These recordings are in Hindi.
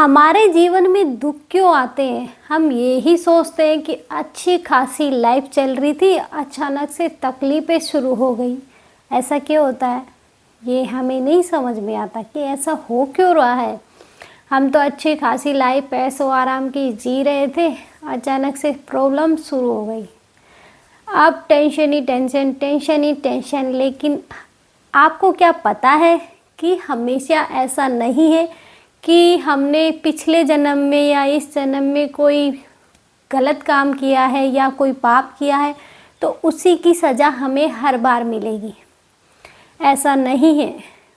हमारे जीवन में दुख क्यों आते हैं? हम यही सोचते हैं कि अच्छी खासी लाइफ चल रही थी, अचानक से तकलीफ़ें शुरू हो गई। ऐसा क्यों होता है? ये हमें नहीं समझ में आता कि ऐसा हो क्यों रहा है। हम तो अच्छी खासी लाइफ ऐशो आराम की जी रहे थे, अचानक से प्रॉब्लम शुरू हो गई। अब टेंशन ही टेंशन, टेंशन ही टेंशन। लेकिन आपको क्या पता है कि हमेशा ऐसा नहीं है कि हमने पिछले जन्म में या इस जन्म में कोई गलत काम किया है या कोई पाप किया है तो उसी की सज़ा हमें हर बार मिलेगी। ऐसा नहीं है।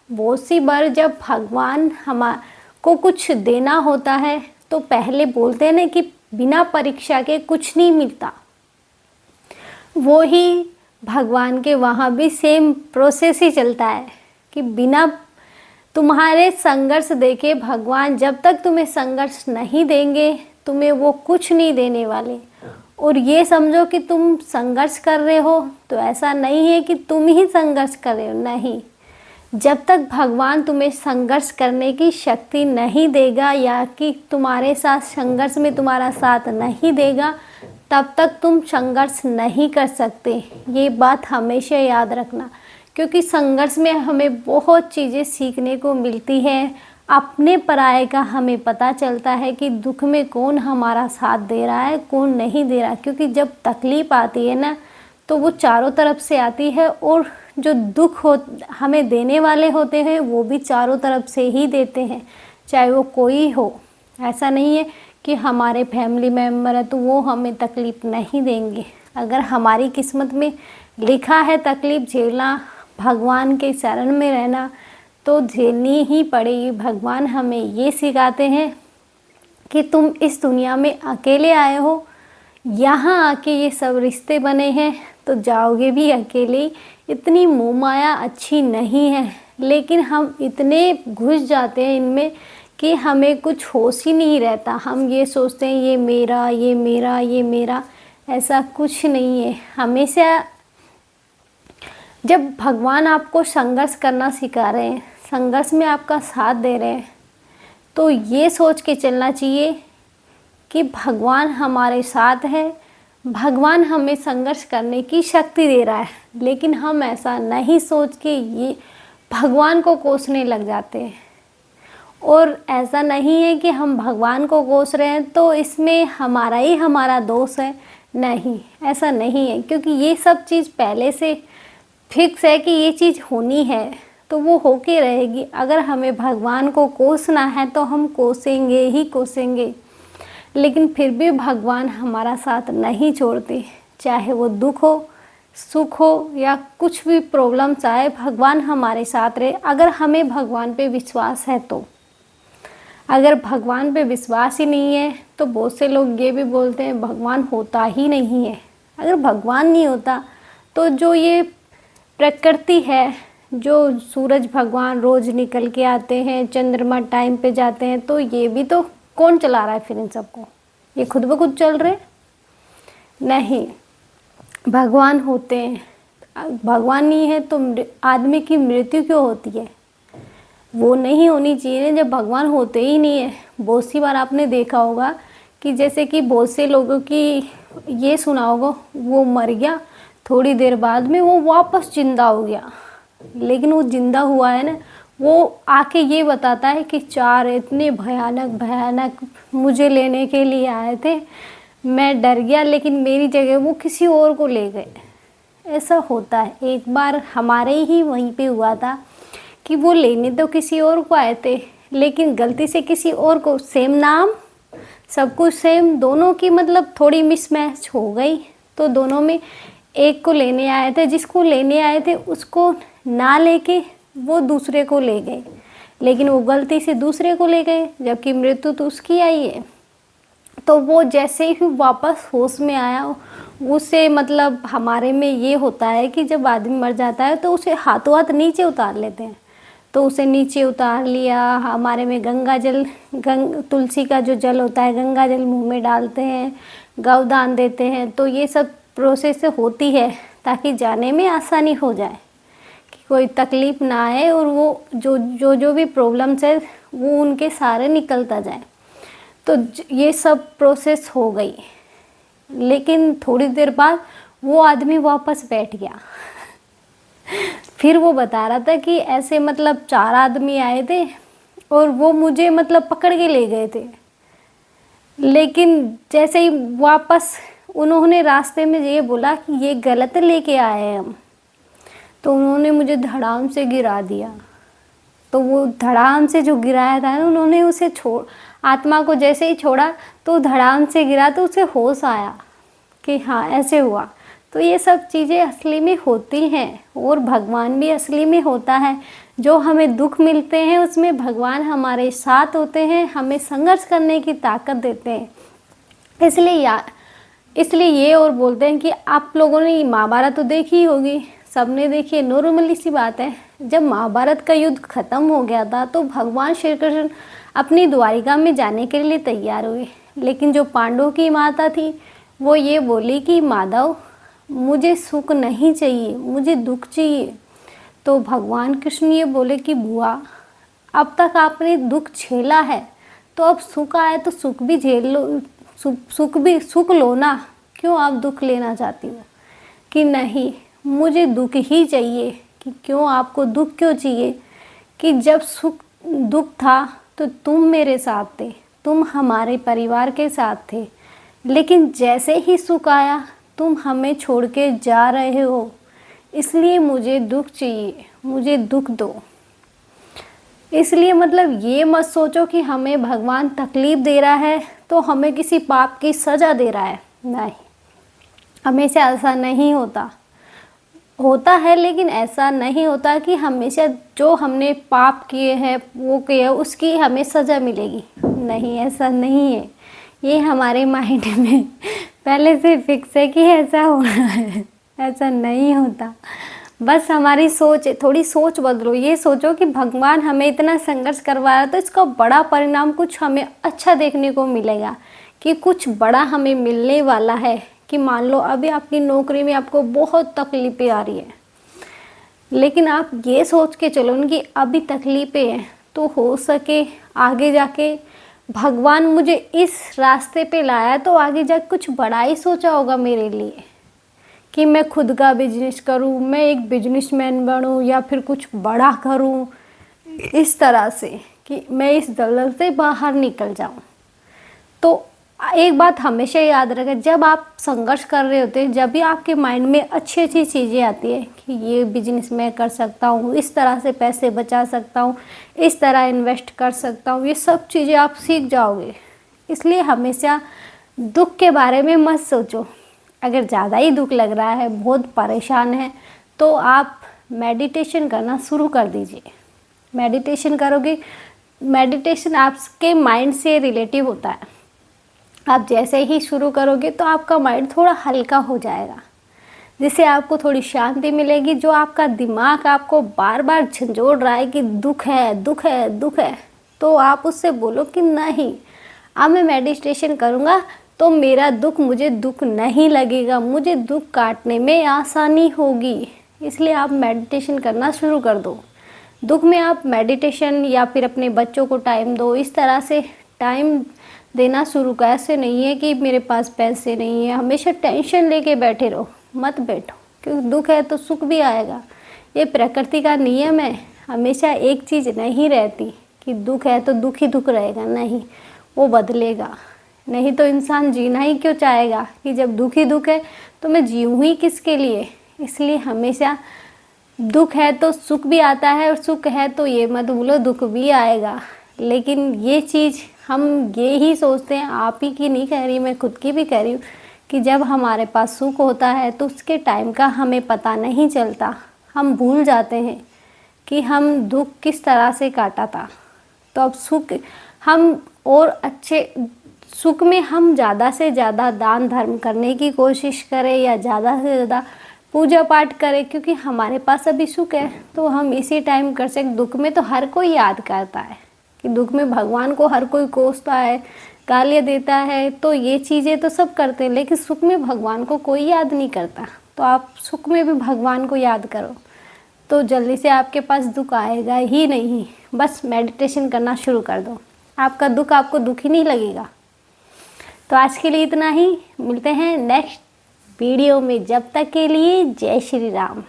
बहुत सी बार जब भगवान को कुछ देना होता है तो पहले बोलते हैं ना कि बिना परीक्षा के कुछ नहीं मिलता। वो ही भगवान के वहाँ भी सेम प्रोसेस ही चलता है कि बिना तुम्हारे संघर्ष देखे भगवान जब तक तुम्हें संघर्ष नहीं देंगे तुम्हें वो कुछ नहीं देने वाले। और ये समझो कि तुम संघर्ष कर रहे हो तो ऐसा नहीं है कि तुम ही संघर्ष कर रहे हो, नहीं। जब तक भगवान तुम्हें संघर्ष करने की शक्ति नहीं देगा या कि तुम्हारे साथ संघर्ष में तुम्हारा साथ नहीं देगा तब तक तुम संघर्ष नहीं कर सकते। ये बात हमेशा याद रखना, क्योंकि संघर्ष में हमें बहुत चीज़ें सीखने को मिलती है। अपने पराये का हमें पता चलता है कि दुख में कौन हमारा साथ दे रहा है, कौन नहीं दे रहा। क्योंकि जब तकलीफ़ आती है ना तो वो चारों तरफ से आती है और जो दुख हो हमें देने वाले होते हैं वो भी चारों तरफ से ही देते हैं, चाहे वो कोई हो। ऐसा नहीं है कि हमारे फैमिली मेम्बर है तो वो हमें तकलीफ़ नहीं देंगे। अगर हमारी किस्मत में लिखा है तकलीफ़ झेलना, भगवान के शरण में रहना, तो झेलनी ही पड़ेगी। भगवान हमें ये सिखाते हैं कि तुम इस दुनिया में अकेले आए हो, यहाँ आके ये सब रिश्ते बने हैं तो जाओगे भी अकेले। इतनी मोह माया अच्छी नहीं है, लेकिन हम इतने घुस जाते हैं इनमें कि हमें कुछ होश ही नहीं रहता। हम ये सोचते हैं ये मेरा, ये मेरा, ये मेरा। ऐसा कुछ नहीं है। हमेशा जब भगवान आपको संघर्ष करना सिखा रहे हैं, संघर्ष में आपका साथ दे रहे हैं, तो ये सोच के चलना चाहिए कि भगवान हमारे साथ है, भगवान हमें संघर्ष करने की शक्ति दे रहा है। लेकिन हम ऐसा नहीं सोच के ये भगवान को कोसने लग जाते हैं। और ऐसा नहीं है कि हम भगवान को कोस रहे हैं तो इसमें हमारा ही हमारा दोष है, नहीं, ऐसा नहीं है। क्योंकि ये सब चीज़ पहले से फिक्स है कि ये चीज़ होनी है तो वो होके रहेगी। अगर हमें भगवान को कोसना है तो हम कोसेंगे ही कोसेंगे। लेकिन फिर भी भगवान हमारा साथ नहीं छोड़ते, चाहे वो दुख हो, सुख हो या कुछ भी प्रॉब्लम्स आए, भगवान हमारे साथ रहे। अगर हमें भगवान पे विश्वास है तो। अगर भगवान पे विश्वास ही नहीं है तो बहुत से लोग ये भी बोलते हैं भगवान होता ही नहीं है। अगर भगवान नहीं होता तो जो ये प्रकृति है, जो सूरज भगवान रोज़ निकल के आते हैं, चंद्रमा टाइम पे जाते हैं, तो ये भी तो कौन चला रहा है फिर इन सबको? ये खुद ब खुद चल रहे? नहीं, भगवान होते हैं। भगवान नहीं है तो आदमी की मृत्यु क्यों होती है? वो नहीं होनी चाहिए जब भगवान होते ही नहीं है। बहुत सी बार आपने देखा होगा कि जैसे कि बहुत से लोगों की ये सुना होगा, वो मर गया, थोड़ी देर बाद में वो वापस जिंदा हो गया। लेकिन वो जिंदा हुआ है ना, वो आके ये बताता है कि चार इतने भयानक भयानक मुझे लेने के लिए आए थे, मैं डर गया, लेकिन मेरी जगह वो किसी और को ले गए। ऐसा होता है। एक बार हमारे ही वहीं पे हुआ था कि वो लेने तो किसी और को आए थे, लेकिन गलती से किसी और को, सेम नाम, सब कुछ सेम, दोनों की मतलब थोड़ी मिसमैच हो गई। तो दोनों में एक को लेने आए थे, जिसको लेने आए थे उसको ना लेके वो दूसरे को ले गए, लेकिन वो गलती से दूसरे को ले गए, जबकि मृत्यु तो उसकी आई है। तो वो जैसे ही वापस होश में आया, उससे मतलब हमारे में ये होता है कि जब आदमी मर जाता है तो उसे हाथों हाथ नीचे उतार लेते हैं। तो उसे नीचे उतार लिया, हमारे में गंगा जल, तुलसी का जो जल होता है, गंगा जल मुँह में डालते हैं, गौदान देते हैं। तो ये सब प्रोसेस होती है ताकि जाने में आसानी हो जाए, कि कोई तकलीफ़ ना आए और वो जो भी प्रॉब्लम्स है वो उनके सारे निकलता जाए। तो ये सब प्रोसेस हो गई। लेकिन थोड़ी देर बाद वो आदमी वापस बैठ गया। फिर वो बता रहा था कि ऐसे मतलब 4 आदमी आए थे और वो मुझे मतलब पकड़ के ले गए थे। लेकिन जैसे ही वापस उन्होंने रास्ते में ये बोला कि ये गलत लेके आए हैं हम, तो उन्होंने मुझे धड़ाम से गिरा दिया। तो वो धड़ाम से जो गिराया था ना, उन्होंने उसे आत्मा को जैसे ही छोड़ा तो धड़ाम से गिरा, तो उसे होश आया कि हाँ ऐसे हुआ। तो ये सब चीज़ें असली में होती हैं और भगवान भी असली में होता है। जो हमें दुख मिलते हैं उसमें भगवान हमारे साथ होते हैं, हमें संघर्ष करने की ताकत देते हैं। इसलिए ये और बोलते हैं कि आप लोगों ने महाभारत तो देखी ही होगी, सबने देखी है, नॉर्मली सी बात है। जब महाभारत का युद्ध खत्म हो गया था तो भगवान श्री कृष्ण अपनी द्वारिका में जाने के लिए तैयार हुए। लेकिन जो पांडवों की माता थी वो ये बोली कि माधव मुझे सुख नहीं चाहिए, मुझे दुख चाहिए। तो भगवान कृष्ण ये बोले कि बुआ अब तक आपने दुख झेला है, तो अब सुख आए तो सुख भी झेल लो, सुख लो ना, क्यों आप दुख लेना चाहती हो? कि नहीं मुझे दुख ही चाहिए। कि क्यों आपको दुख क्यों चाहिए? कि जब दुख था तो तुम मेरे साथ थे, तुम हमारे परिवार के साथ थे, लेकिन जैसे ही सुख आया तुम हमें छोड़ के जा रहे हो, इसलिए मुझे दुख चाहिए, मुझे दुख दो। इसलिए मतलब ये मत सोचो कि हमें भगवान तकलीफ़ दे रहा है तो हमें किसी पाप की सज़ा दे रहा है। नहीं, हमेशा ऐसा नहीं होता। होता है लेकिन ऐसा नहीं होता कि हमेशा जो हमने पाप किए हैं वो किए उसकी हमें सज़ा मिलेगी। नहीं, ऐसा नहीं है। ये हमारे माइंड में पहले से फिक्स है कि ऐसा होना है। ऐसा नहीं होता। बस हमारी सोच है, थोड़ी सोच बदलो। ये सोचो कि भगवान हमें इतना संघर्ष करवा रहा है तो इसका बड़ा परिणाम कुछ हमें अच्छा देखने को मिलेगा, कि कुछ बड़ा हमें मिलने वाला है। कि मान लो अभी आपकी नौकरी में आपको बहुत तकलीफ़ें आ रही है, लेकिन आप ये सोच के चलो कि अभी तकलीफ़ें हैं तो हो सके आगे जाके भगवान मुझे इस रास्ते पे लाया तो आगे जाके कुछ बड़ा ही सोचा होगा मेरे लिए, कि मैं खुद का बिजनेस करूं, मैं एक बिजनेसमैन बनूं या फिर कुछ बड़ा करूं, इस तरह से कि मैं इस दलदल से बाहर निकल जाऊं। तो एक बात हमेशा याद रखें, जब आप संघर्ष कर रहे होते हैं, जब भी आपके माइंड में अच्छी अच्छी चीज़ें आती है कि ये बिजनेस मैं कर सकता हूँ, इस तरह से पैसे बचा सकता हूँ, इस तरह इन्वेस्ट कर सकता हूँ, ये सब चीज़ें आप सीख जाओगे। इसलिए हमेशा दुख के बारे में मत सोचो। अगर ज़्यादा ही दुख लग रहा है, बहुत परेशान है, तो आप मेडिटेशन करना शुरू कर दीजिए। मेडिटेशन करोगे, मेडिटेशन आपके माइंड से रिलेटिव होता है। आप जैसे ही शुरू करोगे तो आपका माइंड थोड़ा हल्का हो जाएगा, जिससे आपको थोड़ी शांति मिलेगी। जो आपका दिमाग आपको बार बार झंझोड़ रहा है कि दुख है दुख है दुख है, तो आप उससे बोलो कि नहीं, अब मैं मेडिटेशन करूँगा तो मेरा दुख, मुझे दुख नहीं लगेगा, मुझे दुख काटने में आसानी होगी। इसलिए आप मेडिटेशन करना शुरू कर दो। दुख में आप मेडिटेशन या फिर अपने बच्चों को टाइम दो, इस तरह से टाइम देना शुरू कर। ऐसे नहीं है कि मेरे पास पैसे नहीं है, हमेशा टेंशन लेके बैठे रहो, मत बैठो, क्योंकि दुख है तो सुख भी आएगा। ये प्रकृति का नियम है। हमेशा एक चीज़ नहीं रहती कि दुख है तो दुख ही दुख रहेगा, नहीं, वो बदलेगा। नहीं तो इंसान जीना ही क्यों चाहेगा, कि जब दुख ही दुख है तो मैं जीऊँ ही किसके लिए। इसलिए हमेशा दुख है तो सुख भी आता है, और सुख है तो ये मत भूलो दुख भी आएगा। लेकिन ये चीज़ हम ये ही सोचते हैं, आप ही की नहीं कह रही, मैं खुद की भी कह रही हूँ, कि जब हमारे पास सुख होता है तो उसके टाइम का हमें पता नहीं चलता। हम भूल जाते हैं कि हम दुख किस तरह से काटा था। तो अब सुख हम और अच्छे सुख में हम ज़्यादा से ज़्यादा दान धर्म करने की कोशिश करें, या ज़्यादा से ज़्यादा पूजा पाठ करें, क्योंकि हमारे पास अभी सुख है तो हम इसी टाइम कर सकते। दुख में तो हर कोई याद करता है, कि दुख में भगवान को हर कोई कोसता है, गालियाँ देता है, तो ये चीज़ें तो सब करते हैं, लेकिन सुख में भगवान को कोई याद नहीं करता। तो आप सुख में भी भगवान को याद करो, तो जल्दी से आपके पास दुख आएगा ही नहीं। बस मेडिटेशन करना शुरू कर दो। आपका दुख आपको दुख ही नहीं लगेगा। तो आज के लिए इतना ही, मिलते हैं नेक्स्ट वीडियो में। जब तक के लिए जय श्री राम।